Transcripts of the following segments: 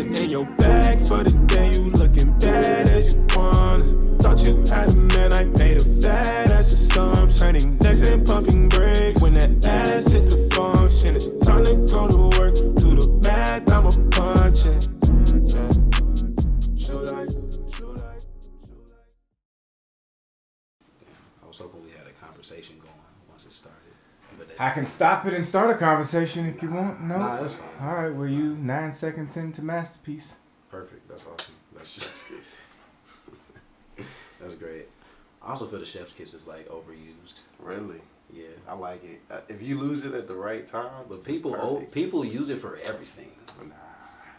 it in your bag for the day you looking bad as you wanna. Thought you had a man, I made a fat ass of some. Turning necks and pumping brakes. When that ass hit the function, it's time to go to work. Do the math, I'm a punching. I was hoping we had a conversation going once it started. I can stop it and start a conversation if you want. No? Nah, that's fine. All right, were you 9 seconds into Masterpiece? Perfect. That's awesome. That's chef's kiss. That's great. I also feel the chef's kiss is like overused. Really? Yeah. I like it. If you lose it at the right time. But people use it for everything. Nah.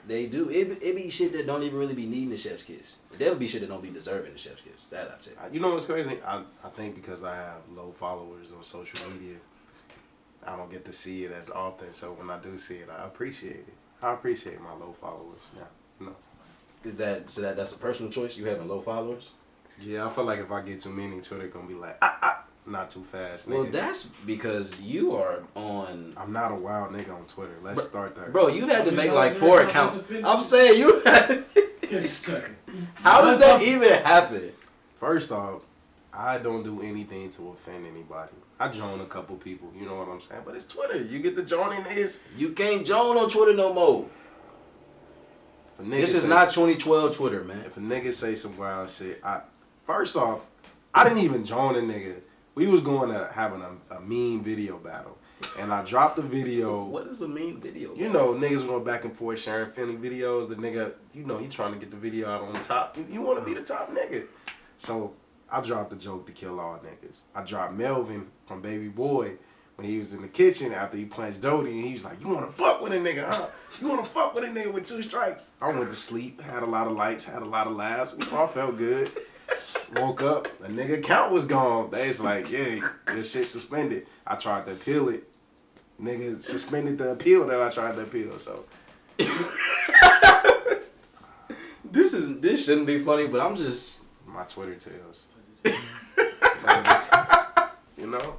They do. It be shit that don't even really be needing the chef's kiss. There'll be shit that don't be deserving the chef's kiss. That I'd say. You know what's crazy? I think because I have low followers on social media, I don't get to see it as often. So when I do see it, I appreciate it. I appreciate my low followers. Yeah. No. Is that so? That's a personal choice? You having low followers? Yeah, I feel like if I get too many, Twitter gonna be like, not too fast, nigga. Well, that's because you are on... I'm not a wild nigga on Twitter. Let's start there. Bro, you had to make like 4 accounts. I'm saying you had... How does that even happen? First off, I don't do anything to offend anybody. I join a couple people, you know what I'm saying? But it's Twitter. You get the joining niggas. You can't join on Twitter no more. This is not 2012 Twitter, man. If a nigga say some wild shit, first off, I didn't even join a nigga. We was going to having a meme video battle. And I dropped the video. What is a meme video? You know, niggas going back and forth sharing funny videos. The nigga, you know, he trying to get the video out on top. You want to be the top nigga. So I dropped the joke to kill all niggas. I dropped Melvin from Baby Boy when he was in the kitchen after he punched Dodie. And he was like, you want to fuck with a nigga, huh? You want to fuck with a nigga with 2 strikes? I went to sleep, had a lot of lights, had a lot of laughs. I felt good. Woke up, the nigga account was gone. They was like, yeah, this shit suspended. I tried to appeal it. Nigga suspended the appeal that I tried to appeal, so. This shouldn't be funny, but I'm just... My Twitter tales. You know?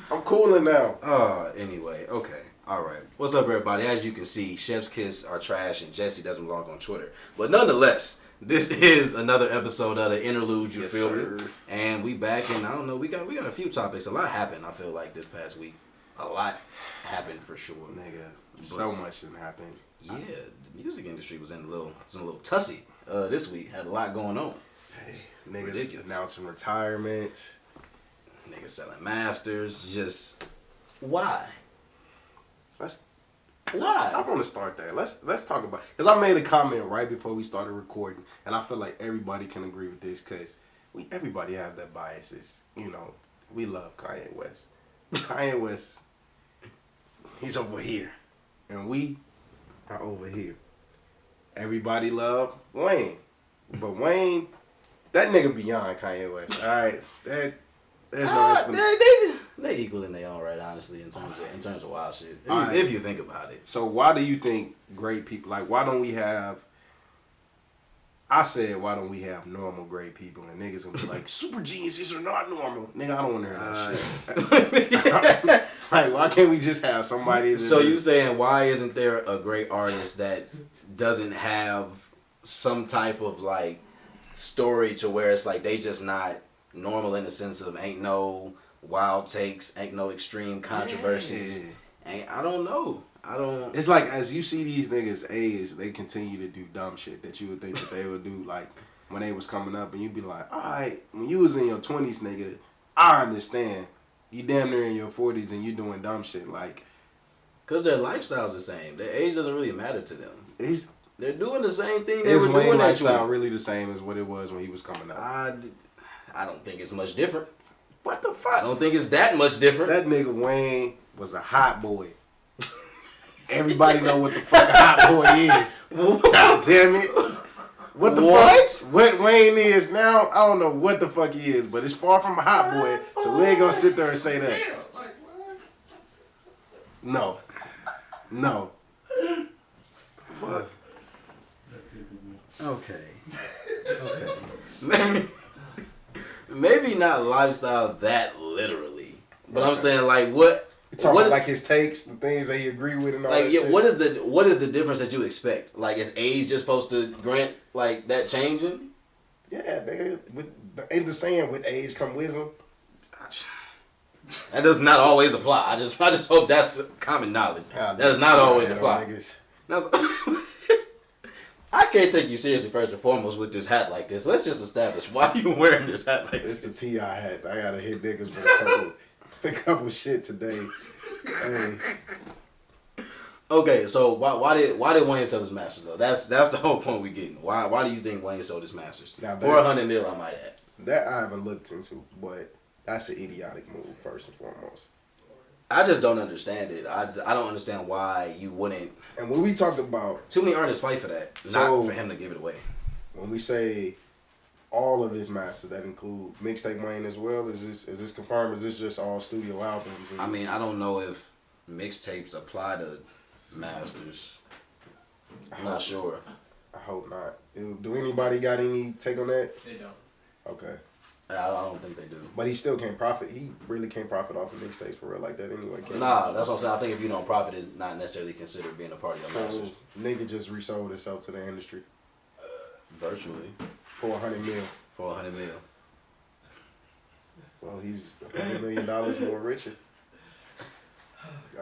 I'm cooling now. Anyway, okay. Alright. What's up, everybody? As you can see, Chef's Kiss are trash and Jesse doesn't belong on Twitter. But nonetheless... This is another episode of the Interlude, you feel me? And we back, and I don't know, we got a few topics. A lot happened, I feel like, this past week. A lot happened for sure. Nigga, so much didn't happen. Yeah, the music industry was in a little tussy this week. Had a lot going on. Hey, niggas announcing retirements. Niggas selling masters. Just, why? Why? I want to start there. Let's talk about, because I made a comment right before we started recording, and I feel like everybody can agree with this, because everybody have their biases. You know, we love Kanye West. Kanye West, he's over here, and we are over here. Everybody love Wayne, but Wayne, that nigga beyond Kanye West. All right, there's no explanation. They equal in their own right, honestly, in terms of wild shit. If you think about it. So why do you think great people, like, why don't we have? I said, why don't we have normal great people? And niggas gonna be like, super geniuses are not normal. Nigga, I don't want to hear that shit. Like, why can't we just have somebody? So you saying, why isn't there a great artist that doesn't have some type of like story to where it's like they just not normal in the sense of ain't no wild takes, ain't no extreme controversies. Yeah. I don't know. It's like, as you see these niggas age, they continue to do dumb shit that you would think that they would do like when they was coming up, and you'd be like, alright, when you was in your 20s, nigga, I understand. You damn near in your 40s and you doing dumb shit, like, cause their lifestyle's the same. Their age doesn't really matter to them. They're doing the same thing they were doing. Is Wayne's lifestyle really the same as what it was when he was coming up? I don't think it's much different. What the fuck? I don't think it's that much different. That nigga Wayne was a hot boy. Everybody know what the fuck a hot boy is. God damn it. What the fuck? What Wayne is now, I don't know what the fuck he is, but it's far from a hot boy, so we ain't gonna sit there and say that. No. Fuck. Okay. Maybe not lifestyle that literally, but I'm saying like what You talking about like his takes, the things that he agree with, and all like, that yeah, shit? what is the difference that you expect? Like, is age just supposed to grant like that changing? Yeah, nigga. Ain't the saying with age come wisdom? That does not always apply. I just hope that's common knowledge. That does not always apply. Now, I can't take you seriously first and foremost with this hat like this. Let's just establish why you wearing this hat like It's this. the T.I. hat. I gotta hit niggas with a couple shit today. Hey. Okay, so why did Wayne sell his masters though? That's the whole point we getting. Why do you think Wayne sold his masters? Now for $100 million, I might add. That I haven't looked into, but that's an idiotic move first and foremost. I just don't understand it. I don't understand why you wouldn't. And when we talk about too many artists fight for that, not for him to give it away. When we say all of his masters, that include mixtape Wayne as well. Is this confirmed? Is this just all studio albums? I mean, I don't know if mixtapes apply to masters. I'm not sure. I hope not. Do anybody got any take on that? They don't. Okay. I don't think they do. But he still can't profit. He really can't profit off of mixtapes for real like that anyway. Nah, that's what I'm saying. I think if you don't profit, is not necessarily considered being a part of your So masters. nigga just resold himself to the industry Virtually. for $100 million. For $100 million. Well, he's $100 million more richer.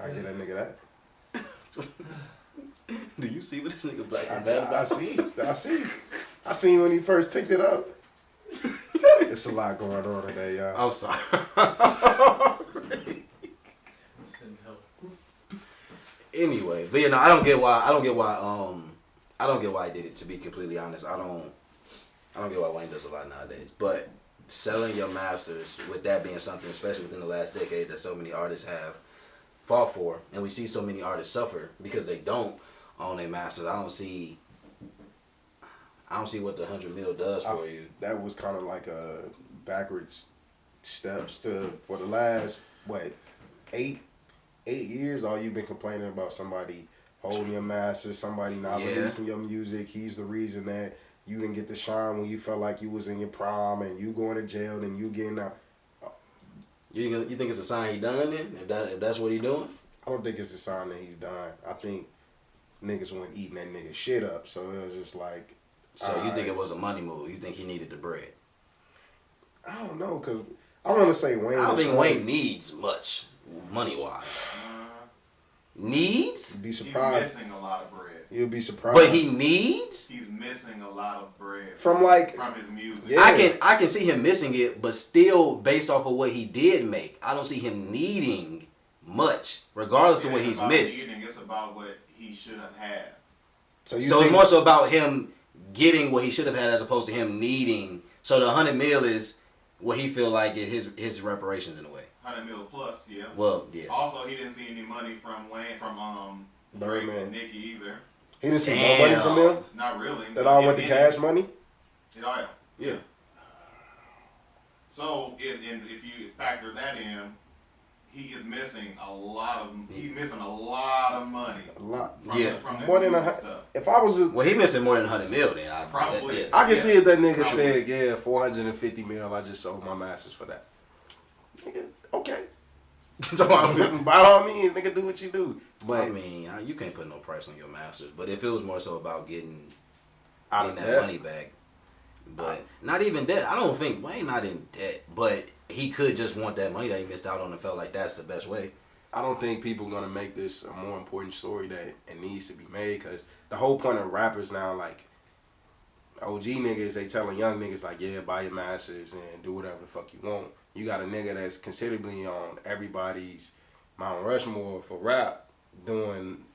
I get that nigga that. Do you see what this nigga black and I bad see. I seen when he first picked it up. It's a lot going on today, y'all. I'm sorry. Anyway, but I don't get why he did it, to be completely honest. I don't get why Wayne does a lot nowadays. But selling your masters, with that being something, especially within the last decade, that so many artists have fought for, and we see so many artists suffer because they don't own their masters. I don't see what the $100 million does for you. That was kind of like a backwards steps for the last 8 years. All you've been complaining about somebody holding your master, somebody not releasing your music. He's the reason that you didn't get to shine when you felt like you was in your prime, and you going to jail and you getting out. You think it's a sign he done then? If that's what he doing? I don't think it's a sign that he's done. I think niggas went eating that nigga shit up, so it was just like. So you think it was a money move? You think he needed the bread? I don't know, cause I want to say Wayne. I don't think Wayne needs much money wise. Needs? You'd be surprised. He's missing a lot of bread. You'll be surprised. But he needs? He's missing a lot of bread from his music. Yeah. I can see him missing it, but still based off of what he did make, I don't see him needing much, regardless of what he's missed. It's about what he should have had. So it's more so about him getting what he should have had as opposed to him needing. So the $100 million is what he feel like is his reparations in a way. $100 million plus, yeah. Well, yeah. Also, he didn't see any money from Wayne, from Drake and Nicki either. He didn't see no money from them? Not really. That all went to cash money? Yeah. So if you factor that in, he is missing a lot of money. A lot. From more than stuff. If I was he missing more than $100 million. Then probably. I can see if that nigga said, yeah, $450 million. I just sold my masters for that. Nigga, okay. By all means, nigga, do what you do. But I mean, you can't put no price on your masters. But if it was more so about getting that money back, but not even debt. I don't think Wayne not in debt, but he could just want that money that he missed out on and felt like that's the best way. I don't think people are gonna make this a more important story that it needs to be made, because the whole point of rappers now, like OG niggas, they telling young niggas like, yeah, buy your masters and do whatever the fuck you want. You got a nigga that's considerably on everybody's Mount Rushmore for rap, doing,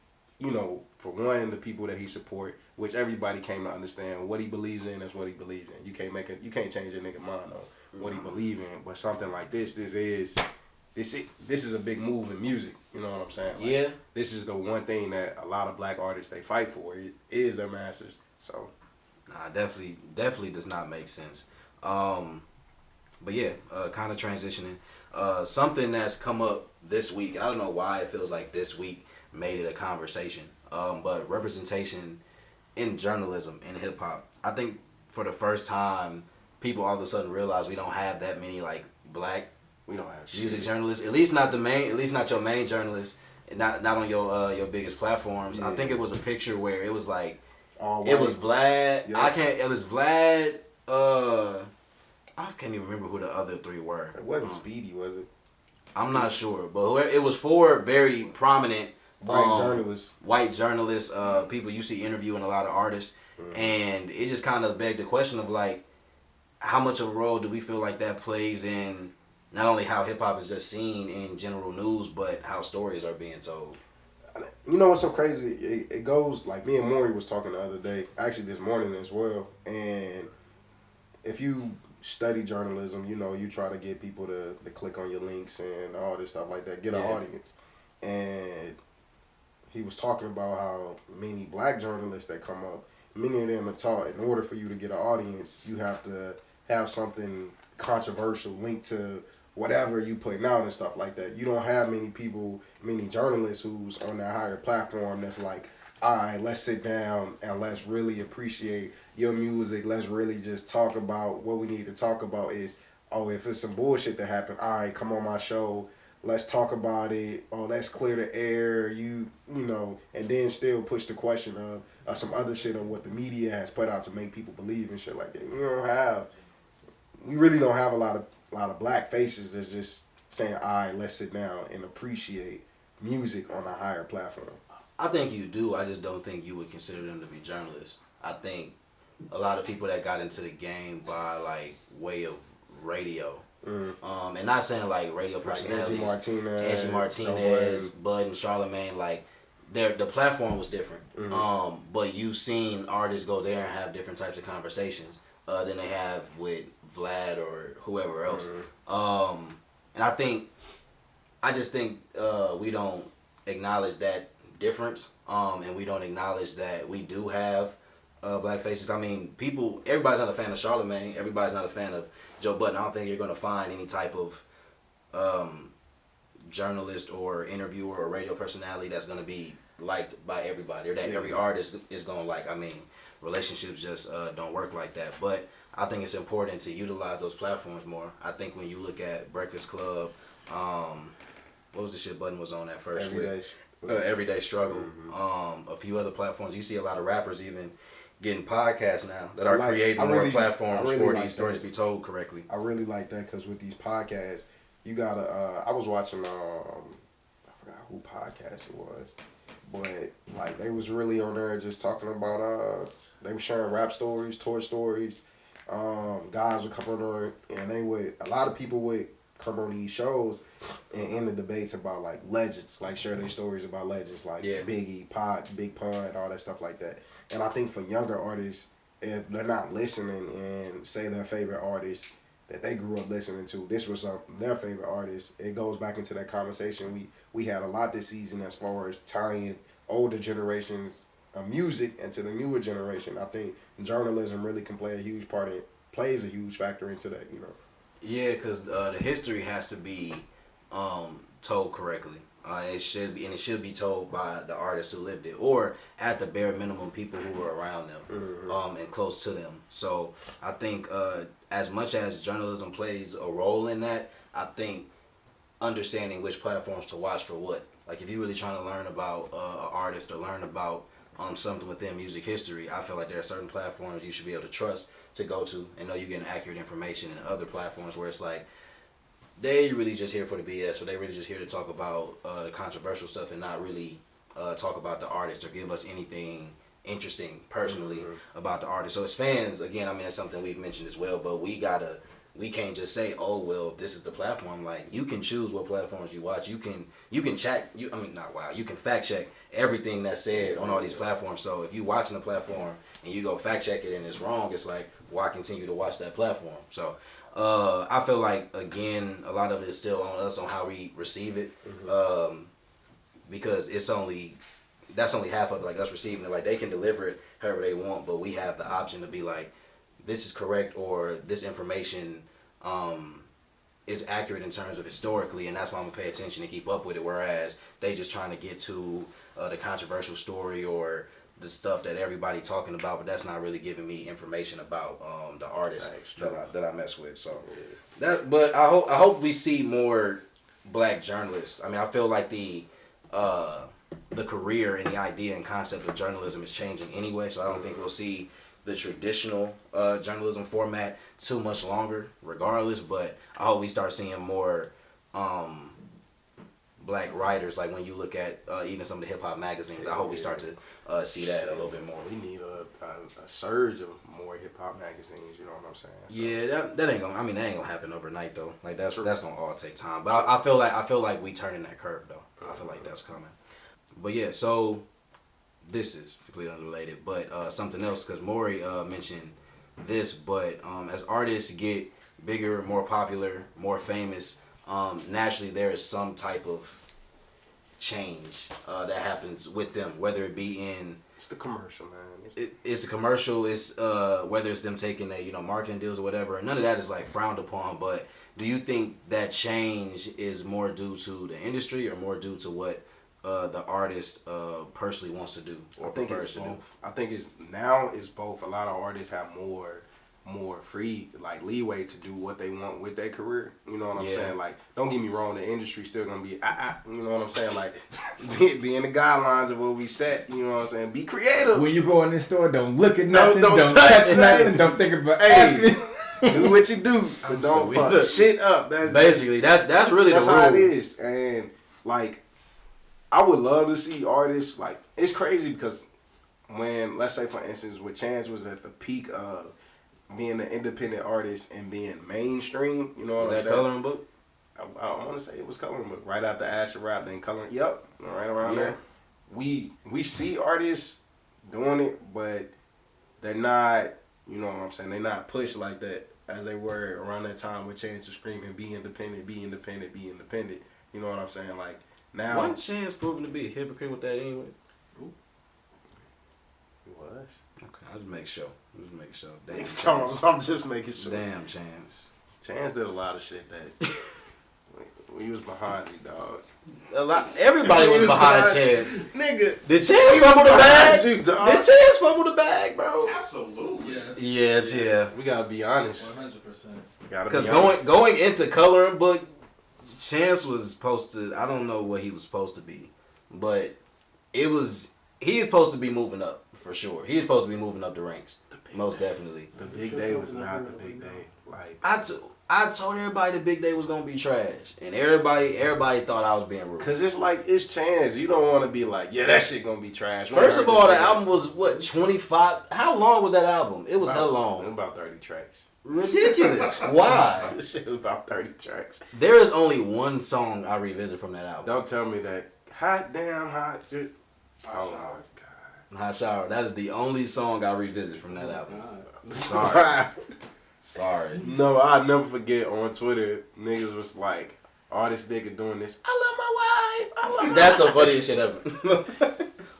for one, the people that he support, which everybody came to understand what he believes in is what he believes in. You can't change a nigga mind on what he believes in. But something like this is a big move in music. You know what I'm saying? Like, yeah. This is the one thing that a lot of black artists they fight for. It is their masters. So. Nah, definitely does not make sense. But yeah, kind of transitioning. Something that's come up this week, and I don't know why it feels like this week made it a conversation. But representation in journalism, in hip hop. I think for the first time, people all of a sudden realize we don't have that many like black We don't have music shit. journalists. At least not your main journalist. And not on your biggest platforms. Yeah. I think it was a picture where it was like All it white. was Vlad. Yep. It was Vlad. I can't even remember who the other three were. It wasn't Speedy, was it? I'm not sure, but it was four very prominent white journalists, people you see interviewing a lot of artists, and it just kind of begged the question of like, how much of a role do we feel like that plays in not only how hip hop is just seen in general news, but how stories are being told. You know what's so crazy? It goes like me and Maury was talking the other day, actually this morning as well. And if you study journalism, you know, you try to get people to click on your links and all this stuff like that, get an audience. And he was talking about how many black journalists that come up, many of them are taught in order for you to get an audience, you have to have something controversial linked to whatever you putting out and stuff like that. You don't have many journalists who's on that higher platform that's like, all right, let's sit down and let's really appreciate your music. Let's really just talk about what we need to talk about is, oh, if it's some bullshit that happened, all right, come on my show. Let's talk about it. Oh, let's clear the air. You know, and then still push the question of some other shit on what the media has put out to make people believe and shit like that. We really don't have a lot of black faces that's just saying, all right, let's sit down and appreciate music on a higher platform. I think you do. I just don't think you would consider them to be journalists. I think a lot of people that got into the game by like way of radio, and not saying like radio personalities, Angie Martinez, Bud and Charlamagne, like the platform was different. But you've seen artists go there and have different types of conversations than they have with Vlad or whoever else. And I just think we don't acknowledge that difference, and we don't acknowledge that we do have black faces. I mean, everybody's not a fan of Charlamagne, everybody's not a fan of Joe Budden. I don't think you're going to find any type of journalist or interviewer or radio personality that's going to be liked by everybody, or that every artist is going to like. I mean, relationships just don't work like that. But I think it's important to utilize those platforms more. I think when you look at Breakfast Club, what was the shit Budden was on at first? Everyday Struggle. A few other platforms. You see a lot of rappers even getting podcasts now that are creating more platforms for these stories to be told correctly. I really like that because with these podcasts, you gotta. I was watching. I forgot who podcast it was, but like they was really on there just talking about. They were sharing rap stories, tour stories. Guys would come on there, and a lot of people would come on these shows and end the debates about like legends, like share their stories about legends like Biggie, Pac, Big Pun, all that stuff like that. And I think for younger artists, if they're not listening and say their favorite artist that they grew up listening to, this was their favorite artist, it goes back into that conversation we had a lot this season as far as tying older generations of music into the newer generation. I think journalism really can play a huge part. It plays a huge factor into that, you know. Yeah, because the history has to be told correctly. It should be told by the artists who lived it, or at the bare minimum, people who were around them and close to them. So I think as much as journalism plays a role in that, I think understanding which platforms to watch for what. Like if you're really trying to learn about an artist or learn about something within music history, I feel like there are certain platforms you should be able to trust to go to and know you're getting accurate information, and other platforms where it's like they really just here for the BS, or they really just here to talk about the controversial stuff and not really talk about the artist or give us anything interesting personally about the artist. So as fans, again, I mean, that's something we've mentioned as well, but we can't just say, oh well, this is the platform. Like you can choose what platforms you watch. You can fact check everything that's said on all these platforms. So if you watching the platform and you go fact check it and it's wrong, it's like, why continue to watch that platform? So I feel like, again, a lot of it is still on us on how we receive it, because that's only half of it, like us receiving it. Like they can deliver it however they want, but we have the option to be like, this is correct, or this information is accurate in terms of historically, and that's why I'm gonna pay attention and keep up with it. Whereas they just trying to get to the controversial story or the stuff that everybody talking about, but that's not really giving me information about the artists that I mess with. So but I hope we see more black journalists. I mean, I feel like the career and the idea and concept of journalism is changing anyway, so I don't think we'll see the traditional journalism format too much longer regardless, but I hope we start seeing more black writers, like when you look at even some of the hip-hop magazines. I hope we start to see that a little bit more. We need a surge of more hip-hop magazines, you know what I'm saying? So. Yeah, that ain't gonna, I mean, that ain't gonna happen overnight though. Like that's gonna all take time, but I feel like we turning that curve though. I feel like that's coming. But yeah, so this is completely unrelated, but something else, because Maury mentioned this, but as artists get bigger, more popular, more famous, naturally there is some type of change that happens with them, whether it be in it's the commercial, man. It's a commercial. It's whether it's them taking marketing deals or whatever. None of that is like frowned upon. But do you think that change is more due to the industry or more due to what the artist personally wants to do or prefers to do? I think it's both. A lot of artists have more free leeway to do what they want with their career. You know what I'm saying? Like, don't get me wrong, the industry's still gonna be you know what I'm saying? Like, be in the guidelines of what we set. You know what I'm saying? Be creative. When you go in this store, don't look at nothing. Don't touch nothing. Don't think about anything. Do what you do, but don't fuck shit up. That's really the rule. That's how it is. And like, I would love to see artists, like, it's crazy because when, let's say for instance, when Chance was at the peak of being an independent artist and being mainstream, you know what I'm saying? Was that Coloring Book? I want to say it was Coloring Book. Right after Acid Rap, then Coloring. Yep, right around there. We see artists doing it, but they're not, you know what I'm saying? They're not pushed like that as they were around that time with Chance was screaming, be independent, be independent, be independent. You know what I'm saying? Like, now. Wasn't Chance proven to be a hypocrite with that anyway? Ooh. He was. Okay, I'll just make sure. Damn, I'm just making sure. Damn, Chance. Chance did a lot of shit that we was behind me, dog. A lot. Everybody was behind Chance. Nigga. Did Chance fumble the bag? Did Chance fumble the bag, bro? Absolutely. Yes. Yeah. We gotta be honest. 100%. Because going into Coloring Book, Chance was supposed to, I don't know what he was supposed to be, but he was supposed to be moving up for sure. He was supposed to be moving up the ranks, most definitely. The big day was not the big day. Like, I told everybody the big day was gonna be trash, and everybody thought I was being rude. Cause it's like, it's Chance. You don't want to be like, yeah, that shit gonna be trash. First of all, the album was what, 25? How long was that album? It was how long? About 30 tracks. Ridiculous. Why? This shit was about 30 tracks. There is only one song I revisit from that album. Don't tell me that. Hot damn hot. Oh my god. Hot Shower. That is the only song I revisit from that album. Sorry. No, I'll never forget on Twitter, niggas was like, all this nigga doing this. I love my wife. That's the funniest shit ever.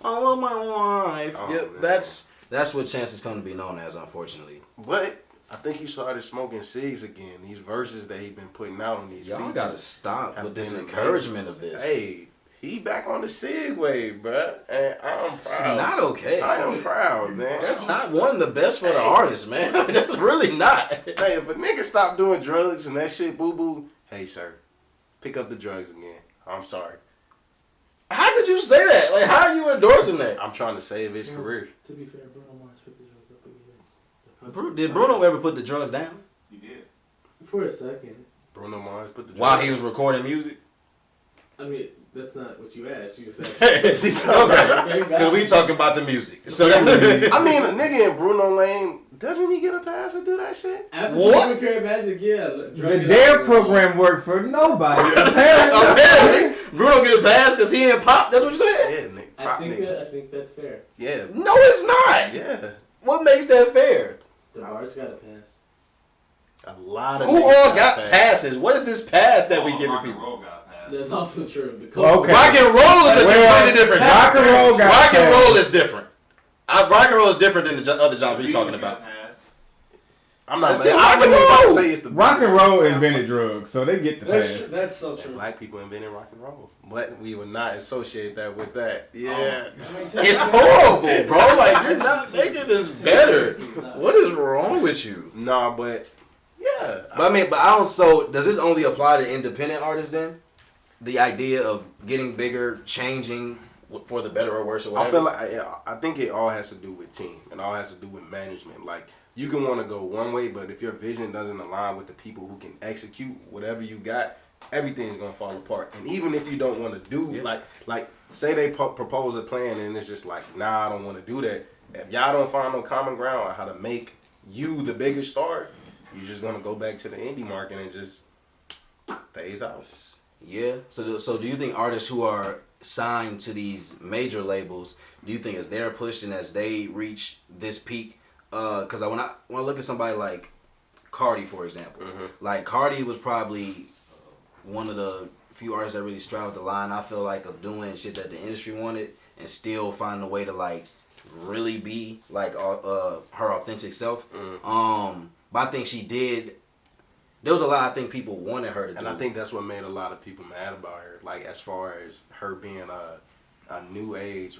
I love my wife. Oh, yep, that's what Chance is going to be known as, unfortunately. But I think he started smoking cigs again. These verses that he been putting out on these Y'all got to stop with this been encouragement of this. Hey, he back on the cig wave, bruh. And I'm proud. It's not okay. I am proud, man. That's not one of the best for the artist, man. That's really not. Hey, if a nigga stop doing drugs and that shit, boo-boo, hey, sir, pick up the drugs again. I'm sorry. How could you say that? Like, how are you endorsing that? I'm trying to save his career. To be fair, Bruno Mars put the drugs up again. Did Bruno ever put the drugs down? He did. For a second. Bruno Mars put the drugs While he was recording music? I mean, that's not what you asked. You just asked. Okay. Because we talking about the music. So I mean, a nigga in Bruno Lane, doesn't he get a pass to do that shit? After What? Carry Magic, yeah. The DARE program worked for nobody. Apparently. Bruno get a pass because he ain't pop. That's what you said? Yeah, nigga. I think that's fair. Yeah. No, it's not. Yeah. What makes that fair? DeBarge got a pass. A lot of Who all got passes? What is this pass that we giving Rock and people? roll got passed. That's also true. The Okay. Rock and roll is completely different. Rock and roll got Rock and passed. roll is different. Rock and roll is different than the other genres we're talking Got about. passed. I'm not. That's Saying, still I rock and wouldn't even roll. say it's the Rock and biggest. roll invented drugs, so they get the That's pass. that's so true. Black people invented rock and roll, but we would not associate that with that. Yeah, It's horrible, bro. Like, you're not making this better. What is wrong with you? nah, but yeah. But I mean, but I don't. So does this only apply to independent artists then? The idea of getting bigger, changing for the better or worse or whatever. I feel like I think it all has to do with team and all has to do with management. Like you can want to go one way, but if your vision doesn't align with the people who can execute whatever you got, everything's gonna fall apart. And even if you don't want to do like say they propose a plan and it's just like, nah, I don't want to do that. If y'all don't find no common ground on how to make you the bigger star, you're just gonna go back to the indie market and just phase out. Yeah. So do you think artists who are signed to these major labels, do you think as they're pushed and as they reach this peak? Because when I look at somebody like Cardi, for example, like Cardi was probably one of the few artists that really straddled the line, I feel like, of doing shit that the industry wanted and still finding a way to like really be like her authentic self. But I think she did. There was a lot I think people wanted her to do. And I think that's what made a lot of people mad about her. Like as far as her being a new age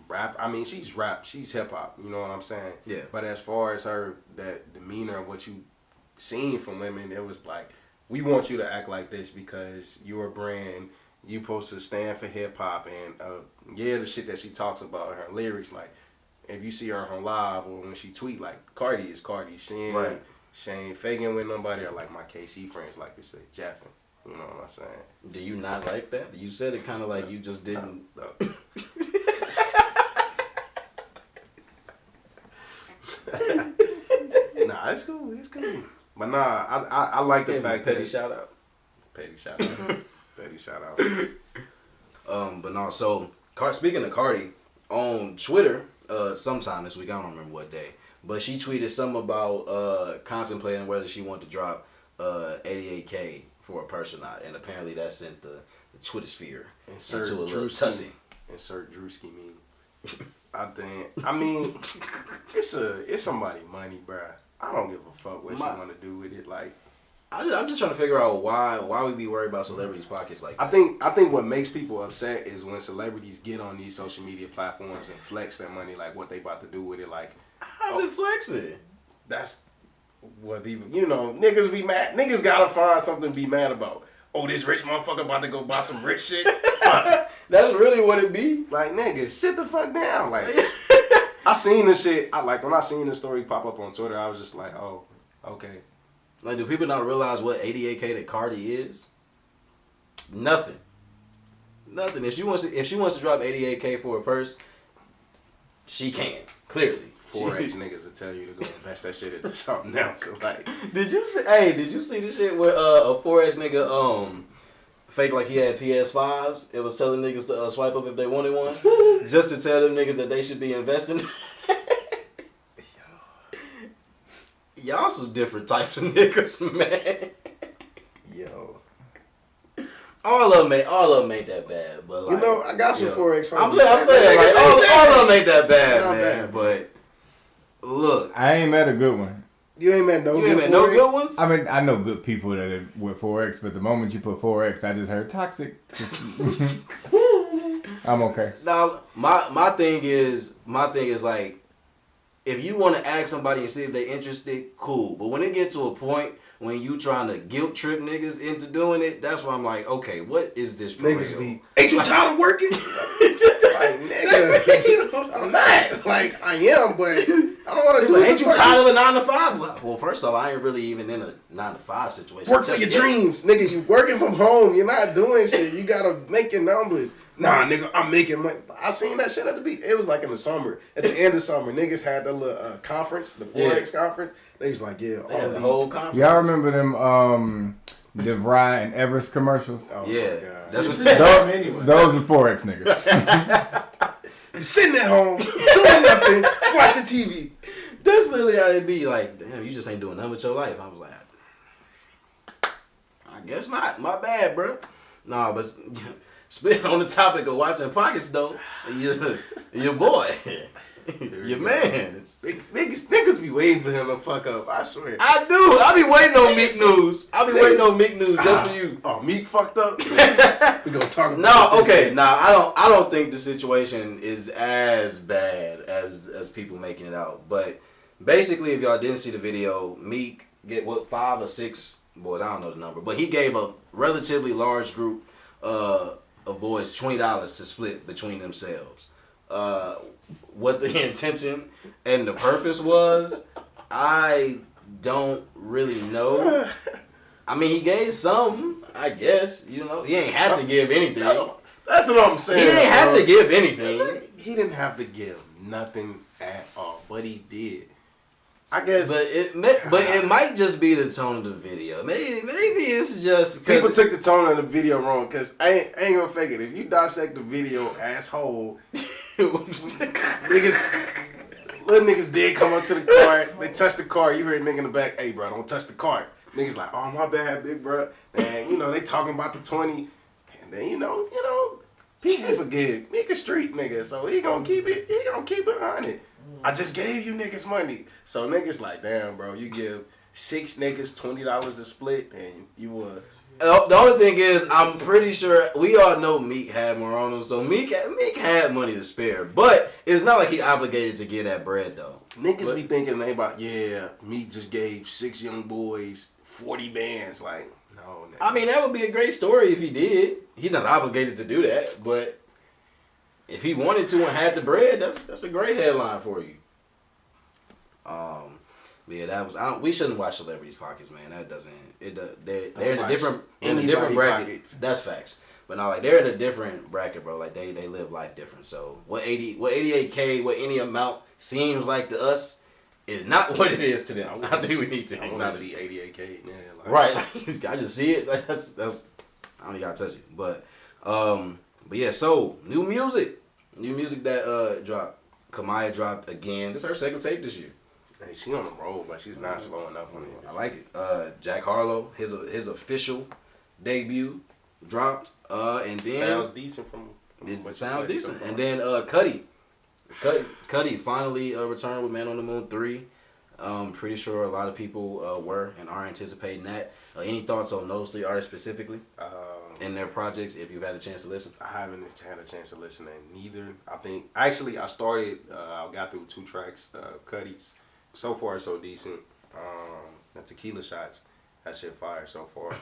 rap. I mean, she's rap, she's hip hop. You know what I'm saying? Yeah. But as far as her that demeanor of what you seen from women, it was like, we want you to act like this because you're a brand. You supposed to stand for hip hop and the shit that she talks about, her lyrics. Like if you see her on live or when she tweet, like Cardi is Cardi. She ain't faking with nobody, or like my KC friends like to say, jaffing. You know what I'm saying? Do you not like that? You said it kind of like you just didn't. Nah, it's cool. It's cool. But nah, I like the fact petty that shout out. petty shout out, petty shout out. But no. So speaking of Cardi, on Twitter, sometime this week, I don't remember what day, but she tweeted something about contemplating whether she wanted to drop $88K for a purse or not, and apparently that sent the Twitter sphere into a little tussy. Insert Drewski meme. I mean, it's somebody money, bruh. I don't give a fuck what she want to do with it. Like, I'm just trying to figure out why we be worried about celebrities' pockets like that. I think what makes people upset is when celebrities get on these social media platforms and flex their money, like what they about to do with it. Like, how's it flexing? That's what people, niggas be mad. Niggas gotta find something to be mad about. Oh, this rich motherfucker about to go buy some rich shit. Fuck. That's really what it be. Like, nigga, sit the fuck down. Like, I seen this shit. When I seen the story pop up on Twitter, I was just like, oh, okay. Like, do people not realize what $88K to Cardi is? Nothing. If she wants to drop $88K for a purse, she can. Clearly. 4X niggas will tell you to go invest that shit into something else. So like, did you see the shit where a 4X nigga fake like he had PS5s? It was telling niggas to swipe up if they wanted one, just to tell them niggas that they should be investing. Y'all some different types of niggas, man. yo, All of them ain't that bad, but like, I got some 4X. I'm saying like all of them ain't that bad, Not man. bad. But look, I ain't met a good one. You ain't met you ain't met no good ones. I mean, I know good people that are with 4X, but the moment you put 4X, I just heard toxic. I'm okay. Now, my thing is like, if you want to ask somebody and see if they interested, cool. But when it get to a point when you trying to guilt trip niggas into doing it, that's why I'm like, okay, what is this for Niggas real? be, ain't you tired of working? Like, nigga, I'm not. Like, I am, but I don't want to do it. Ain't you tired of a 9 to 5? Well, first off, I ain't really even in a 9 to 5 situation. Work for your dreams, nigga. You working from home. You're not doing shit. You gotta make your numbers. Nah, nigga, I'm making money. I seen that shit at the beach. It was like in the summer. At the end of summer, niggas had the little conference, the 4X conference. They was like, yeah, all the these. whole conference. Y'all remember them DeVry and Everest commercials? Oh Yeah, my God. that's what. Those are 4X niggas. You sitting at home, doing nothing, watching TV. That's literally how it be. Like, damn, you just ain't doing nothing with your life. I was like, I guess not. My bad, bro. Nah, but spitting on the topic of watching pockets though, your boy, Your man. Niggas be waiting for him to fuck up. I swear. I do. I be waiting on Meek news. I be waiting on Meek news just for you. Oh, Meek fucked up. We gonna talk about No, this okay. shit. Nah, I don't think the situation is as bad as people making it out. But basically, if y'all didn't see the video, Meek get 5 or 6 boys. I don't know the number, but he gave a relatively large group of boys $20 to split between themselves. What the intention and the purpose was, I don't really know. I mean, he gave some, I guess. You know, he ain't had to give anything. That's what I'm saying. He ain't had to give anything. He didn't have to give nothing at all, but he did. I guess. But it might just be the tone of the video. Maybe it's just People took the tone of the video wrong, because I ain't gonna fake it. If you dissect the video asshole, little niggas did come up to the car. They touched the car. You heard a nigga in the back, hey, bro, don't touch the car. Niggas like, oh, my bad, big bro. And, you know, they talking about the 20. And then, you know, people forgive. Meek a street nigga, so he gonna keep it 100. I just gave you niggas money. So niggas like, damn, bro, you give 6 niggas $20 to split, and you would. The only thing is, I'm pretty sure we all know Meek had more on him, so Meek had money to spare. But it's not like he obligated to get that bread though. Niggas be thinking they about, Meek just gave 6 young boys 40 bands. Like, no. Nigga. I mean, that would be a great story if he did. He's not obligated to do that, but if he wanted to and had the bread, that's a great headline for you. Yeah, that was. We shouldn't watch celebrities' pockets, man. That doesn't. They're in a different bracket. Pockets. That's facts. But no, like they're in a different bracket, bro. Like they live life different. So what 88K, what any amount seems like to us, is not what it is to them. I think we need to. I want to see 88K. Man, like, right. Like, I just see it. Like, that's. I don't even gotta touch it. But yeah. So new music that dropped. Kamaya dropped again. This is her second tape this year. Hey, she on the road, but she's not slowing up on it. I like it. Jack Harlow, his official debut dropped, and then sounds decent from. It sounds decent, and then Cudi finally returned with Man on the Moon 3. Pretty sure a lot of people were and are anticipating that. Any thoughts on those 3 artists specifically in their projects? If you've had a chance to listen, I haven't had a chance to listen to neither. I think actually I started. I got through 2 tracks, Cudi's. So far, so decent. The Tequila Shots, that shit fire so far.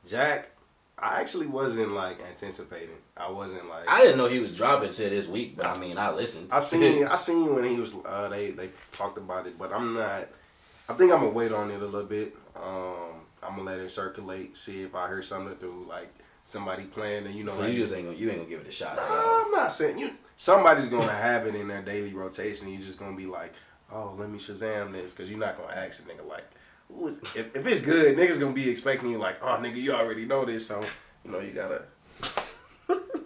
Jack, I actually wasn't like anticipating. I wasn't like. I didn't know he was dropping till this week, but I mean, I listened. I seen when he was. They talked about it, but I'm not. I think I'm gonna wait on it a little bit. I'm gonna let it circulate, see if I hear something through like somebody playing, and So like, you just ain't gonna give it a shot. I'm not saying you. Somebody's gonna have it in their daily rotation. You're just gonna be like, oh, let me Shazam this, because you're not gonna ask a nigga like, who is, if it's good, niggas gonna be expecting you like, oh, nigga, you already know this, so you know you gotta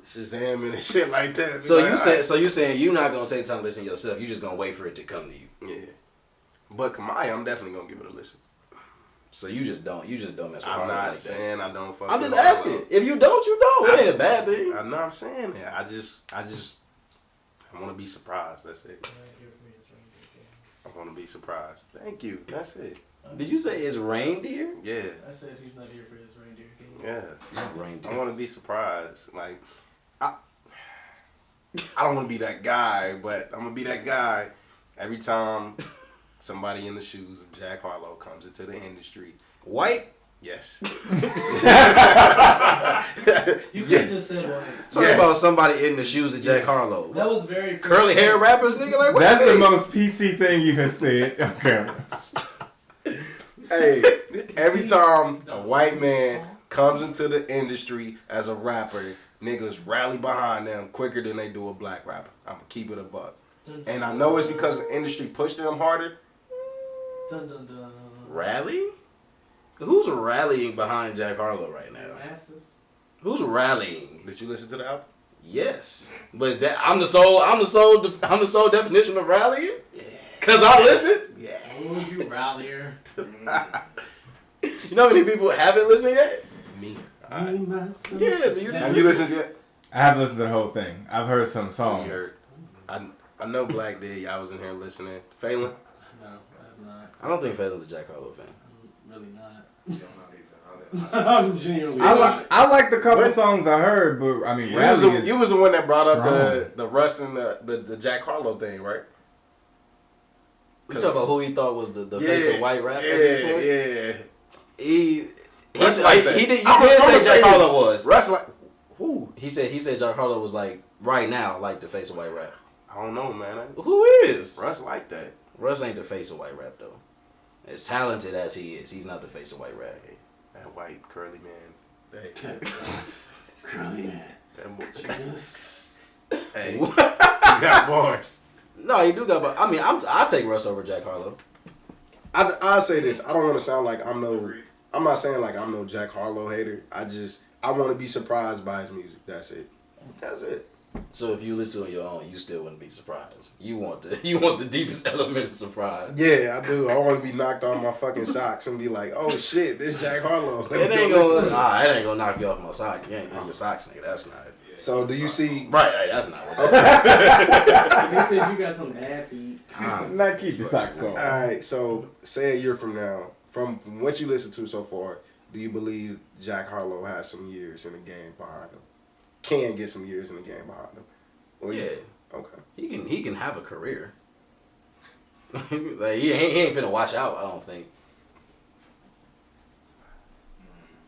Shazam and shit like that. So like, you saying you're not gonna take time to listen yourself? You just gonna wait for it to come to you? Yeah. But Kamaya, I'm definitely gonna give it a listen. So you just don't mess with I'm Harlow not like saying that. I don't fuck. I'm with just asking. Harlow. If you don't, you don't. It ain't a bad thing. I know I'm saying that. I want to be surprised. That's it. I want to be surprised. Thank you. That's it. Did you say it's reindeer? Yeah. I said he's not here for his reindeer games. Yeah. It's reindeer. I want to be surprised. Like, I don't want to be that guy, but I'm gonna be that guy every time somebody in the shoes of Jack Harlow comes into the industry. White? Yes. You could have just said white. Talking about somebody in the shoes of Jack Harlow. That was very Curly hair rappers, nigga. Like what? That's the most PC thing you have said. Okay. Hey, every time a white man comes into the industry as a rapper, niggas rally behind them quicker than they do a black rapper. I'm gonna keep it a buck. And I know it's because the industry pushed them harder. Dun, dun, dun. Rally? Who's rallying behind Jack Harlow right now? Masses. Who's rallying? Did you listen to the album? Yes, but I'm the sole definition of rallying. Yeah. Cause I listen. Yeah. Oh, you rallier. You know how many people haven't listened yet? Me. Me, Yeah, so you didn't Have you listened yet? I haven't listened to the whole thing. I've heard some songs. You heard. I know Black did. Y'all was in here listening. Phelan? No, I have not. I don't think Phelan's a Jack Harlow fan. I'm really not. Yeah, I'm not either. I'm genuinely. I like the couple songs I heard, but I mean, You was the one that brought strong. up the Russ and the Jack Harlow thing, right? We talking about who he thought was the face of white rap at this point? Yeah. He Russ like that. You did I'ma say Jack Harlow was. Russ like who? He said Jack Harlow was like right now like the face of white rap. I don't know, man. Who is? Russ like that. Russ ain't the face of white rap though. As talented as he is, he's not the face of white rap. That white curly man. Hey. Curly man. That boy. Jesus. Hey. You got bars. No, he do got. But I mean, I'll take Russ over Jack Harlow. I say this. I don't want to sound like I'm not saying like I'm no Jack Harlow hater. I want to be surprised by his music. That's it. That's it. So if you listen on your own, you still wouldn't be surprised. You want the deepest element of surprise. Yeah, I do. I want to be knocked off my fucking socks and be like, oh shit, this Jack Harlow. It ain't gonna knock you off my sock. You ain't your socks, nigga. That's not it. So do you see? Right, that's not what that They said you got some bad feet. Not keep your socks on. All right. So say a year from now, from what you listen to so far, do you believe Jack Harlow has some years in the game behind him? Can get some years in the game behind him? Or Yeah. Okay. He can have a career. Like he ain't finna watch out. I don't think.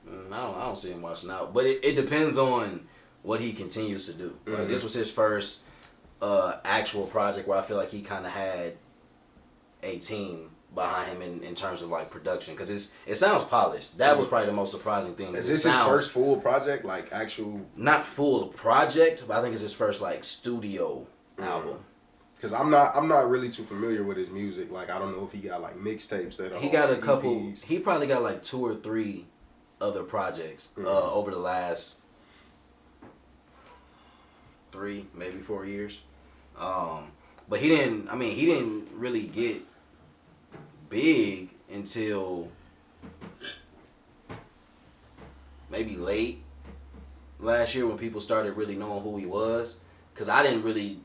I don't see him watching out. But it depends on what he continues to do. Mm-hmm. Like, this was his first actual project where I feel like he kind of had a team behind him in terms of like production, because it sounds polished. That was probably the most surprising thing. Is this his first full project, like actual? Not full project, but I think it's his first like studio album. Because I'm not really too familiar with his music. Like I don't know if he got like mixtapes that are He got a EPs. couple. He probably got like 2 or 3 other projects over the last 3, maybe 4 years. But he didn't really get big until maybe late last year when people started really knowing who he was. Cause I didn't really.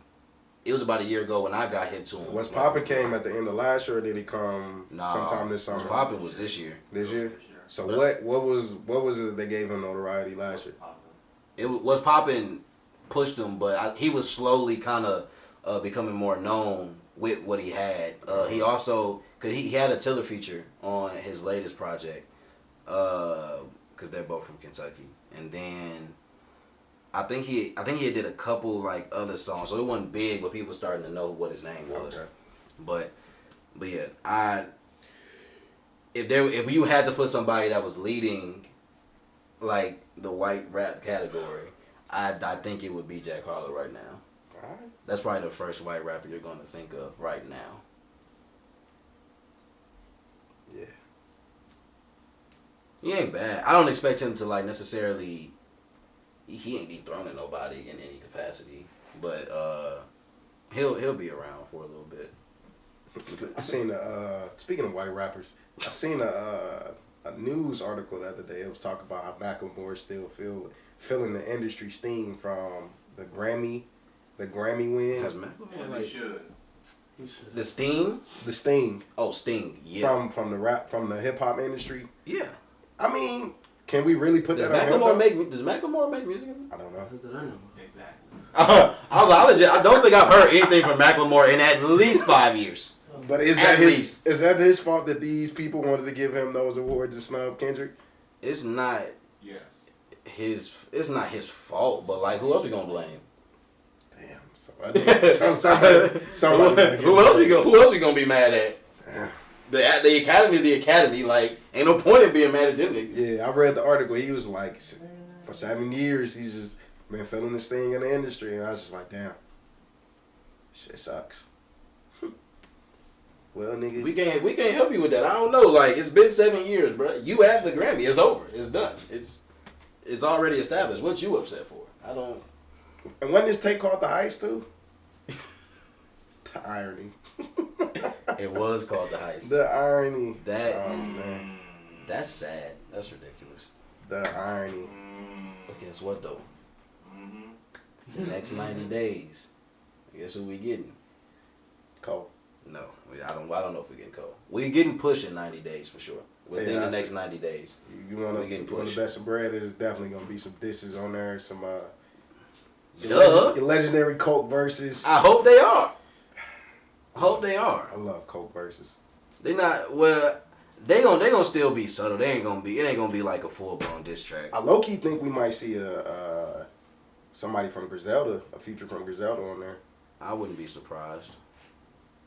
It was about a year ago when I got hip to him. Was Poppin' came at the end of last year, or did he come sometime this summer? Poppin' was this year. This year. So what was it that gave him notoriety last year? It was Poppin' pushed him, but he was slowly kind of becoming more known with what he had. He also, cause he had a Tiller feature on his latest project, cause they're both from Kentucky, and then I think he did a couple like other songs, so it wasn't big, but people starting to know what his name was. Okay. But yeah, if you had to put somebody that was leading like the white rap category, I think it would be Jack Harlow right now. All right. That's probably the first white rapper you're going to think of right now. Yeah. He ain't bad. I don't expect him to like necessarily. He ain't dethroning nobody in any capacity, but he'll be around for a little bit. I seen speaking of white rappers, I seen a news article the other day. It was talking about how Macklemore still feeling the industry steam from the Grammy win. Has Macklemore As he should. the Sting? The Sting. Oh, Sting. Yeah. From the hip hop industry. Yeah. I mean, can we really put Does that on Macklemore him? Does Macklemore make music? I don't know. What did I know? Exactly. I don't think I've heard anything from Macklemore in at least 5 years. But is that his fault that these people wanted to give him those awards and snub Kendrick? It's not Yes. it's not his fault, but like who else we gonna blame? Damn. Somebody Who else we gonna be mad at? Yeah. The Academy is the Academy. Like, ain't no point in being mad at them niggas. Yeah, I read the article. He was like, for 7 years, he's just been feeling this thing in the industry, and I was just like, damn, shit sucks. Well, nigga, We can't help you with that. I don't know. Like, it's been 7 years, bro. You have the Grammy. It's over. It's done. It's already established. What you upset for? I don't. And wasn't this tape called The Heist too? The irony. It was called The Heist. The irony. Man. That's sad. That's ridiculous. The irony. But guess what though? The next 90 days, guess who we getting? Cole. No, I don't know if we're getting Cole. We're getting Push in 90 days for sure. Within the next 90 days. You want the best of bread? There's definitely gonna be some disses on there. Some your legendary Coke verses. I hope they are. I love Coke verses. They not well. They gonna still be subtle. It ain't gonna be like a full blown diss track. I low key think we might see somebody from Griselda, a feature from Griselda on there. I wouldn't be surprised.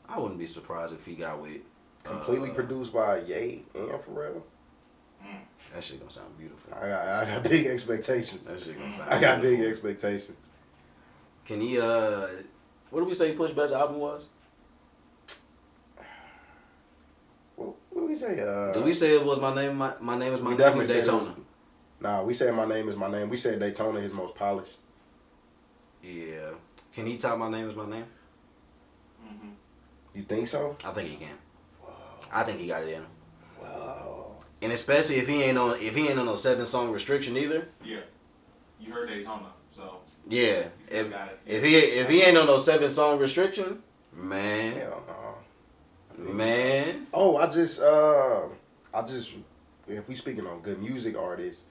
If he got with completely produced by Ye and Pharrell. That shit gonna sound beautiful. I got big expectations. That shit gonna sound. I got beautiful. big expectations. Can he? What did we say? Push Best album was? What did we say? Did we say it was My Name? My Name Is My we Name. Definitely Daytona. Nah, we said My Name Is My Name. We said Daytona his most polished. Yeah. Can he top My Name Is My Name? Mm-hmm. You think so? I think he can. Wow. I think he got it in him. Wow. And especially if he ain't on no 7-song restriction either. Yeah. You heard Daytona, so Yeah. he still got it. If he ain't on no 7-song restriction, man. Hell no. Man. Oh, I just if we speaking on good music artists,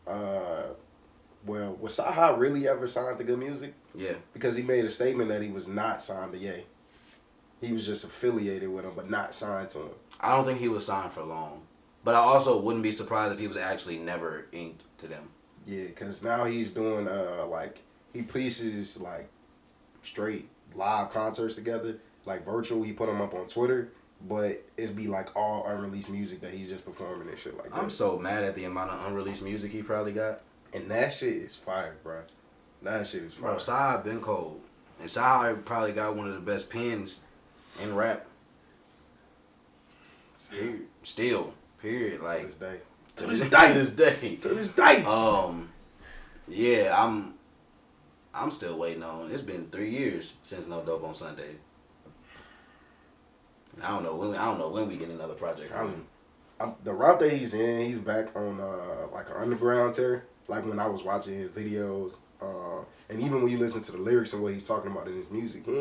well, was Saha really ever signed to Good Music? Yeah. Because he made a statement that he was not signed to Ye. He was just affiliated with him, but not signed to him. I don't think he was signed for long. But I also wouldn't be surprised if he was actually never inked to them. Yeah, because now he's doing, he pieces, straight live concerts together, virtual. He put them up on Twitter, but it'd be, all unreleased music that he's just performing and shit like that. I'm so mad at the amount of unreleased music he probably got. And that shit is fire, bro. That shit is fire. Bro, Saha been cold. And Saha probably got one of the best pens in rap. Still. Period. To this day. To this day. Yeah, I'm still waiting on. It's been 3 years since No Dope on Sunday. And I don't know when we get another project from him. The route that he's in, he's back on an underground tear. Like when I was watching his videos, and even when you listen to the lyrics and what he's talking about in his music, he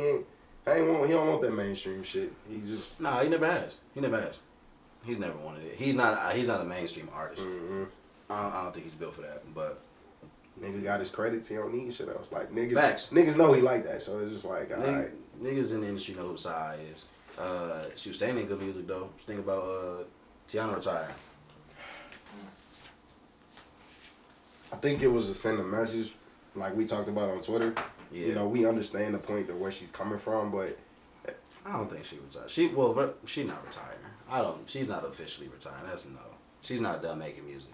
don't want that mainstream shit. He just he never has. He's never wanted it. He's not a mainstream artist. Mm-hmm. I don't think he's built for that. But nigga got his credits. He don't need shit else. Facts. Niggas know he like that. So it's just all right. Niggas in the industry know who Sai is. She was staying in good music though. Just think about Tiana retiring. I think it was to send a message, like we talked about on Twitter. Yeah. We understand the point of where she's coming from, but I don't think she retired. She's not retiring. She's not officially retiring. That's no. She's not done making music.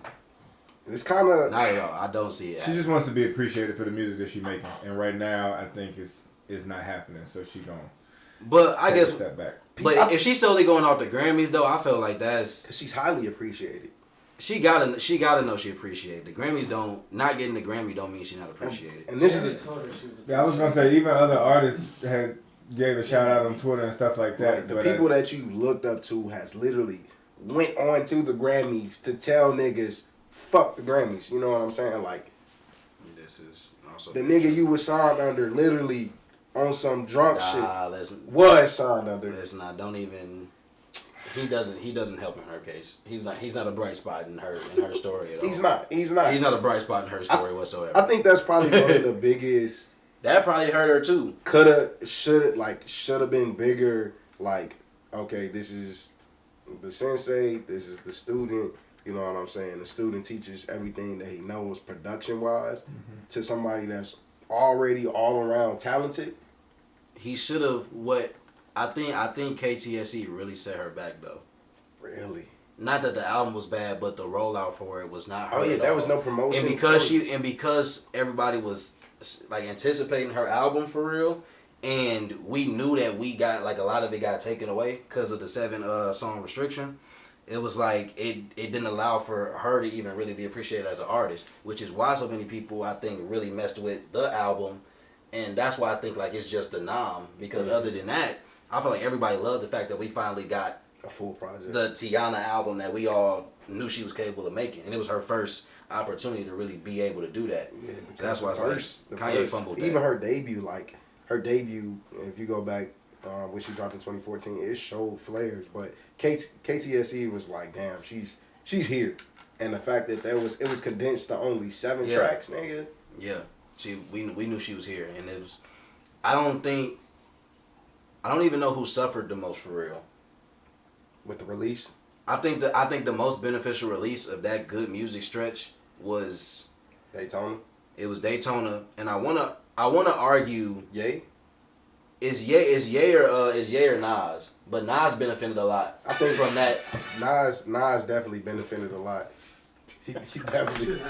it's kind of Not at all. I don't see it. She just wants to be appreciated for the music that she's making, and right now I think it's not happening. So she gonna. But I guess. Take a step back. But if she's solely going off the Grammys though, I feel like she's highly appreciated. She gotta know she appreciated. The Grammys not getting the Grammy don't mean she not appreciated. And this They is told her she was Yeah, I was gonna say even other artists gave a shout out on Twitter and stuff like that. the people that you looked up to has literally went on to the Grammys to tell niggas fuck the Grammys. You know what I'm saying? This is also The nigga you was signed under literally on some drunk shit was signed under. Let's not. Don't even. He doesn't help in her case. He's not a bright spot in her story at all. He's not. He's not a bright spot in her story whatsoever. I think that's probably one of the biggest. That probably hurt her too. Should have been bigger. Okay, this is the sensei. This is the student. You know what I'm saying? The student teaches everything that he knows production wise to somebody that's already all around talented. He should have. I think KTSE really set her back though. Really? Not that the album was bad, but the rollout for it was not her. Oh yeah, at there all. was no promotion. And because everybody was anticipating her album for real, and we knew that we got a lot of it got taken away because of the 7-song restriction. It was it didn't allow for her to even really be appreciated as an artist, which is why so many people I think really messed with the album, and that's why I think it's just the nom, because other than that, I feel like everybody loved the fact that we finally got a full project. The Tiana album that we all knew she was capable of making, and it was her first opportunity to really be able to do that. Yeah, so that's why Kanye fumbled that. Even her debut, if you go back which she dropped in 2014, it showed flares. But KTSE was like, damn, she's here. And the fact that it was condensed to only 7 tracks, nigga. Yeah, we knew she was here, and it was. I don't even know who suffered the most for real. With the release, I think the most beneficial release of that good music stretch was Daytona. It was Daytona, and I wanna argue. Ye? Is Ye or Nas? But Nas benefited a lot. I think from that. Nas definitely benefited a lot. He definitely.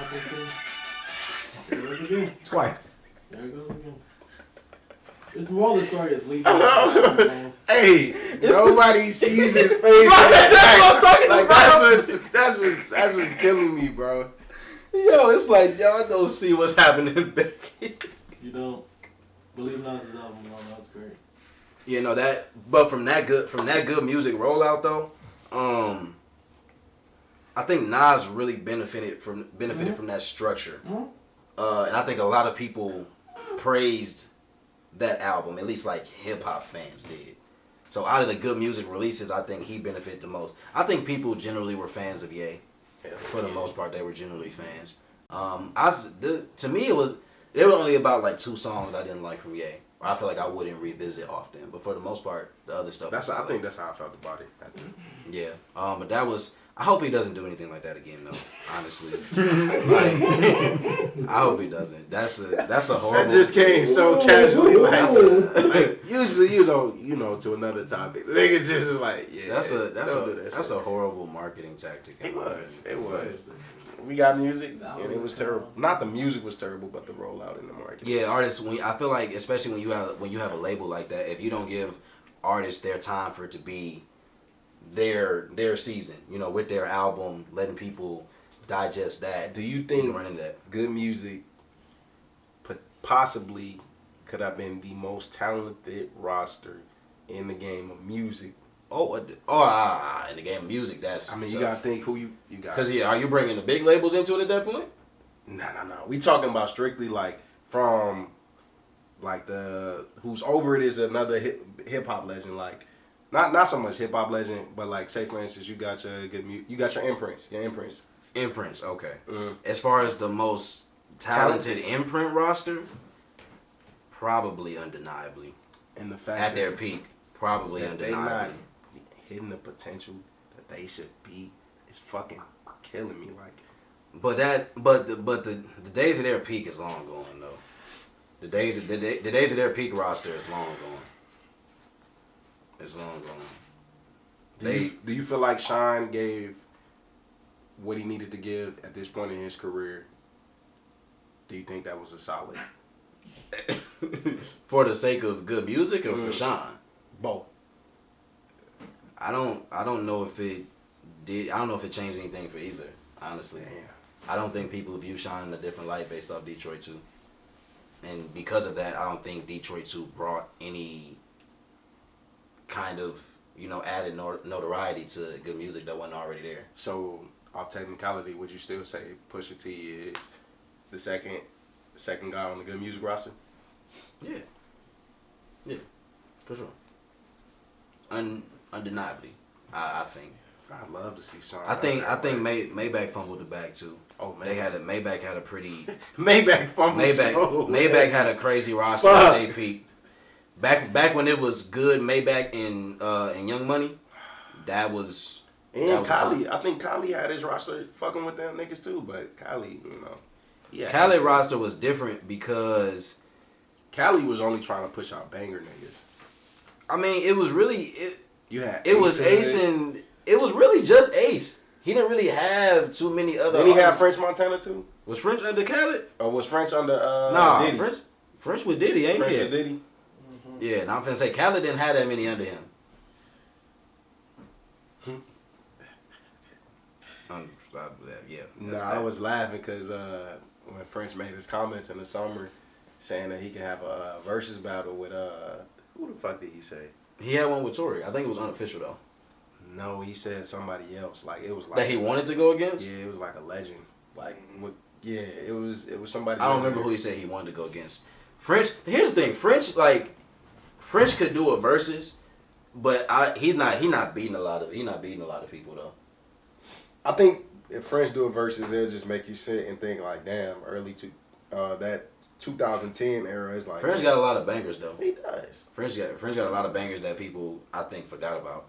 There it goes again. Twice. There it goes again. It's more of the story is leaving. Hey, nobody sees his face. That's what I'm talking about. That's what's killing me, bro. Yo, it's like y'all don't see what's happening back here. You don't believe Nas' album? No, that's great. You know that, but from that good music rollout though, I think Nas really benefited from that structure, and I think a lot of people praised that album, at least like hip hop fans did. So out of the good music releases, I think he benefited the most. I think people generally were fans of Ye. For the most part, they were generally fans. To me, there were only about like 2 songs I didn't like from Ye. Or I feel like I wouldn't revisit often. But for the most part, the other stuff. I think that's how I felt about it. Yeah. But that was. I hope he doesn't do anything like that again, though. Honestly, like, I hope he doesn't. That's a horrible. That just came so casually. Like usually you know to another topic. Niggas just is like, yeah. That's a horrible marketing tactic. It was. We got music and it was terrible. Not the music was terrible, but the rollout in the market. Yeah, artists. I feel like, especially when you have a label like that, if you don't give artists their time for it to be their season, with their album, letting people digest that. Do you think running that good music possibly could have been the most talented roster in the game of music? In the game of music, that's. I mean, you gotta think who you got. Because are you bringing the big labels into it at that point? No. We talking about strictly like from like the who's over it is another hip hop legend. Like not so much hip hop legend, but like say for instance, you got your imprints. Imprints, okay. As far as the most talented imprint roster, probably undeniably. And the fact at their peak, probably that undeniably. They not hitting the potential that they should be is fucking killing me. Like, but the days of their peak is long gone though. The days of their peak roster is long gone. It's long gone. Do you feel like Shine gave what he needed to give at this point in his career? Do you think that was a solid? For the sake of good music or for Shine? Both. I don't know if it did. I don't know if it changed anything for either. Honestly, I don't think people view Shine in a different light based off Detroit 2, and because of that, I don't think Detroit 2 brought any kind of added notoriety to good music that wasn't already there. So, off technicality, would you still say Pusha T is the second guy on the good music roster? Yeah, for sure. Undeniably, I think. I'd love to see Sean. I think Maybach fumbled the bag too. Oh man, Maybach had a pretty Maybach fumbled. Maybach had a crazy roster at their peak. Back when it was good, Maybach and Young Money, that was. And Kylie, I think Kylie had his roster fucking with them niggas too, but Kylie, Kylie roster was different because Kylie was only trying to push out banger niggas. I mean, it was really It was Ace and it was really just Ace. He didn't really have too many other. Did he have French Montana too? Was French under Khaled? Or was French under Diddy? French with Diddy, ain't French he? with Diddy. Yeah, and I'm finna say Khaled didn't have that many under him. I was laughing because when French made his comments in the summer saying that he could have a versus battle with who the fuck did he say? He had one with Tory. I think it was unofficial though. No, he said somebody else. Like it was like that he wanted to go against. Yeah, it was like a legend. Like it was somebody. I don't remember who he said he wanted to go against. French. Here's the thing. French could do a versus, but he's not beating a lot of people though. I think if French do a versus, it'll just make you sit and think like, damn, that 2010 era is like. French got a lot of bangers though. He does. French got a lot of bangers that people I think forgot about.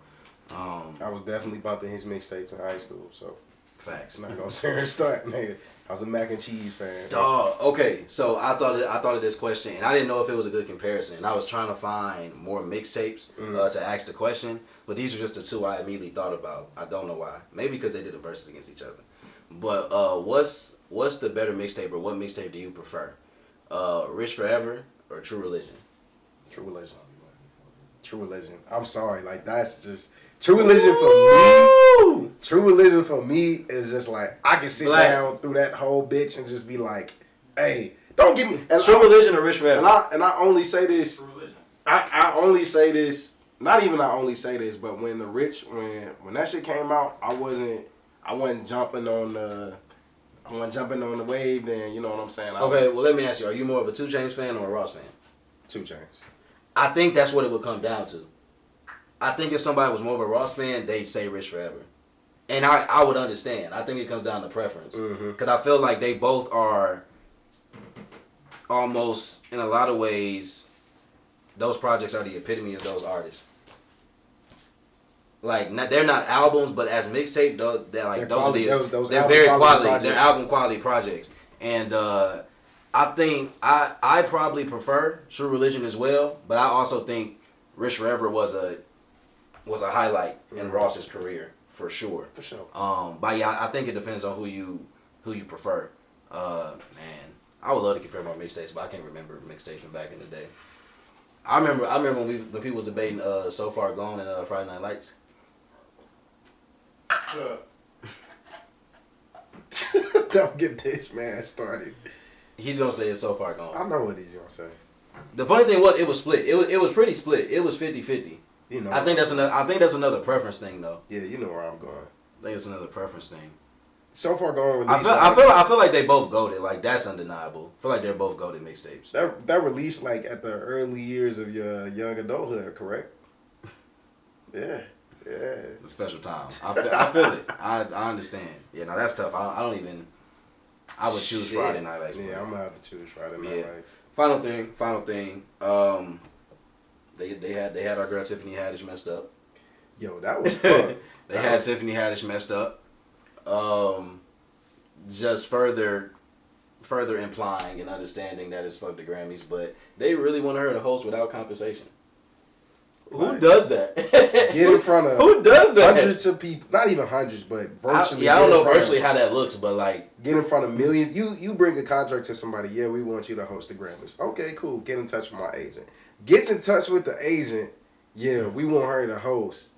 I was definitely bumping his mixtapes in high school, so Facts. I'm not gonna sit here and start, nigga. I was a mac and cheese fan. Dog. Okay, so I thought of this question, and I didn't know if it was a good comparison. I was trying to find more mixtapes to ask the question, but these are just the two I immediately thought about. I don't know why. Maybe because they did a versus against each other. But what's the better mixtape, or what mixtape do you prefer? Rich Forever or True Religion? True Religion. True Religion. I'm sorry, like that's just True Religion for me. True Religion for me is just like I can sit down through that whole bitch and just be like, hey, don't give me True Religion or Rich Forever. And I only say this. I only say this. Not even I only say this, but when when that shit came out, I wasn't jumping on the wave. Then you know what I'm saying. Okay, well let me ask you: are you more of a 2 Chainz fan or a Ross fan? 2 Chainz. I think that's what it would come down to. I think if somebody was more of a Ross fan, they'd say Rich Forever. And I would understand. I think it comes down to preference. Because I feel like they both are almost, in a lot of ways, those projects are the epitome of those artists. Like, they're not albums, but as mixtape, they're very quality. They're album quality projects. And I think I probably prefer True Religion as well, but I also think Rich Forever was a highlight in Ross's career for sure. For sure. But yeah, I think it depends on who you prefer. Man, I would love to compare my mixtapes, but I can't remember mixtapes from back in the day. I remember when people was debating So Far Gone and Friday Night Lights. Don't get this man started. He's gonna say it's So Far Gone. I know what he's gonna say. The funny thing was, it was split. It was pretty split. It was 50-50. You know. I think that's another preference thing though. Yeah, you know where I'm going. I think it's another preference thing. So Far Gone I released. I feel like they both goated. Like that's undeniable. I feel like they're both goated mixtapes. That released like at the early years of your young adulthood, correct? Yeah. Yeah. It's a special time. I feel it. I understand. Yeah, no, that's tough. I would choose Friday Night Lights. Yeah, I'm gonna have to choose Friday Night Lights. Final thing. They had our girl Tiffany Haddish messed up. Yo, that was fun. They had Tiffany Haddish messed up. Just further implying and understanding that it's fuck the Grammys, but they really want her to host without compensation. Who does that? Get in front of who does that? Hundreds of people, not even hundreds, but virtually. I don't know virtually how that looks, but like get in front of millions. You bring a contract to somebody. Yeah, we want you to host the Grammys. Okay, cool. Get in touch with my agent. Gets in touch with the agent. Yeah, we want her to host,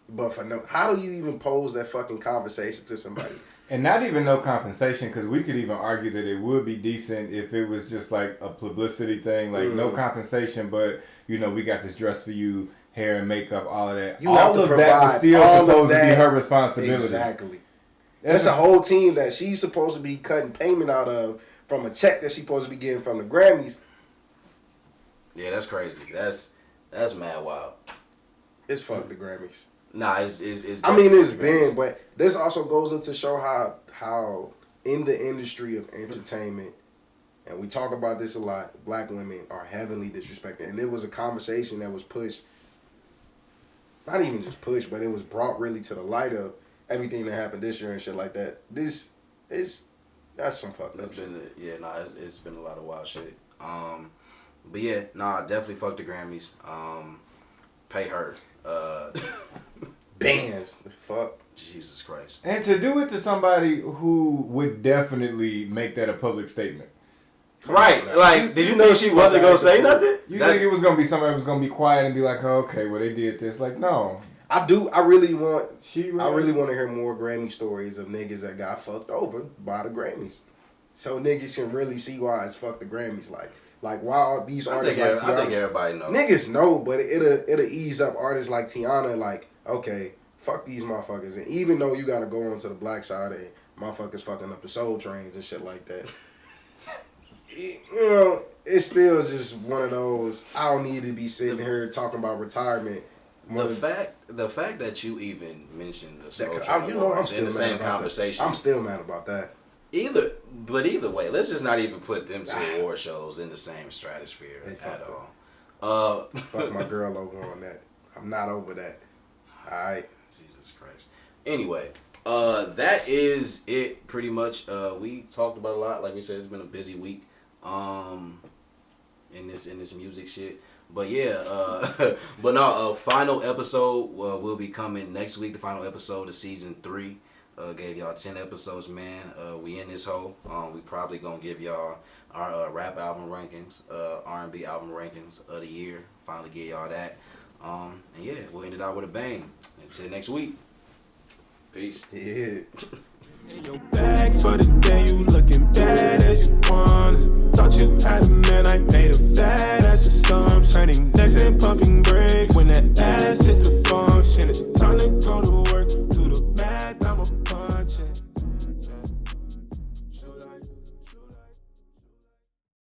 but for no. How do you even pose that fucking conversation to somebody? And not even no compensation, because we could even argue that it would be decent if it was just like a publicity thing, like no compensation, but you know, we got this dress for you, hair and makeup, all of that. All of that was still supposed to be her responsibility. Exactly. That's a whole team that she's supposed to be cutting payment out of from a check that she's supposed to be getting from the Grammys. Yeah, that's crazy. That's mad wild. It's fuck the Grammys. Nah, it's I mean, it's been, but this also goes into show how in the industry of entertainment, and we talk about this a lot, black women are heavily disrespected. And it was a conversation that was pushed, not even just pushed, but it was brought really to the light of everything that happened this year and shit like that. That's some fucked up shit. It's been a lot of wild shit. But yeah, definitely fuck the Grammys. Pay her. Bands. Fuck. Jesus Christ. And to do it to somebody who would definitely make that a public statement. Right. Like, did you think she wasn't going to say nothing? You think it was going to be somebody who was going to be quiet and be like, oh, okay, well, they did this. Like, no. I really want to hear more Grammy stories of niggas that got fucked over by the Grammys. So niggas can really see why it's fuck the Grammys. Like why are these artists like Tiana? I think everybody knows. Niggas know, but it'll ease up artists like Tiana. Like, okay, fuck these motherfuckers. And even though you gotta go onto the black side and motherfuckers fucking up the soul trains and shit like that. it's still just one of those. I don't need to be sitting here talking about retirement. The fact that you even mentioned the Soul Train I'm Awards still in the mad same about conversation. that. I'm still mad about that. Either way, let's just not even put them two award shows in the same stratosphere at all. Fuck my girl logo on that. I'm not over that. Alright. Jesus Christ. Anyway, that is it pretty much. We talked about a lot. Like we said, it's been a busy week. In this music shit. But yeah, but no, final episode will be coming next week. The final episode of season 3. Gave y'all 10 episodes, man. We in this hole. We probably gonna give y'all our rap album rankings, R&B album rankings of the year. Finally get y'all that. And yeah, we'll end it out with a bang. Until next week. Peace. Yeah. In your bag for the day, you looking bad as you wanna. Thought you had a man, I made a fat